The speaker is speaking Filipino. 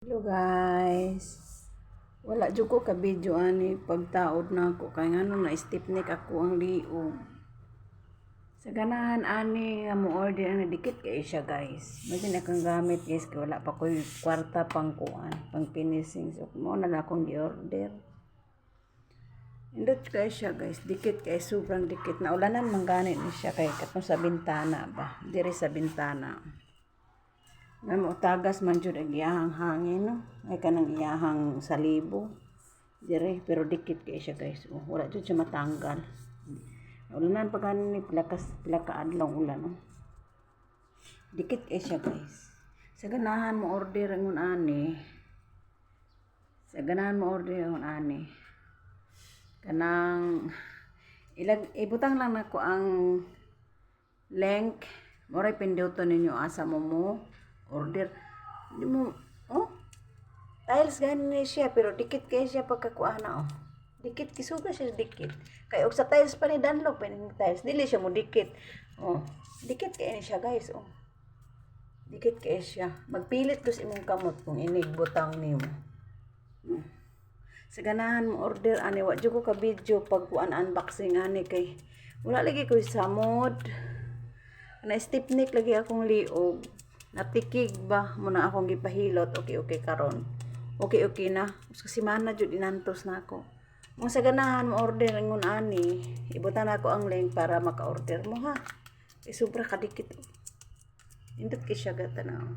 Hello guys. Wala jud ko ka video ani pagtaod na ako kay ngano na stipnik ako ang liog. Sa ganahan ani nga mo order na dikit kay siya guys. Mali na kang gamit guys kay wala pa ko kwarta pang kuan, pang finishing. So mo na akong gi-order. Indot kay siya guys, dikit kay sobrang dikit na ulanan man gani ni siya kay katong sa bintana ba, diri sa bintana. Nga mo tagas man jud ang iyahang hangin no. Ay kanang iyahang salibo. Dire pero dikit kay siya guys. Oh, wala jud siya matanggal. Ulanan pa ganin ni pila ka adlaw ulan no. Dikit kay siya guys. Sa ganahan mo order ngon ani. Sa ganahan mo order ngon ani. Kanang ibutang lang nako ang link. Moray pinduton ninyo asa mo order. Di mo, oh, tiles gani siya, pero dikit kaya siya pagkakuana, oh. Dikit, kisuga siya dikit. Kaya og sa tiles pa ni Dunlop, tiles, dili siya mo dikit. Oh, dikit kaya siya guys, oh. Dikit kaya siya. Magpilit ko sa imong kamot kung inigbutang nimo. Sa ganahan mo order, ani, wa dyan ko ka video pag kuan unboxing, ani, kay wala lagi ko samod. Na stipnik lagi akong liog. Natikig ba muna akong gipahilot. Okay karon. Okay na. Kasi mana jud inantos na ako. Kung sa ganahan mo order ngon ani, ibutan ako ang link para maka-order mo ha. Sobra kadikit. Indot kay siya gata na.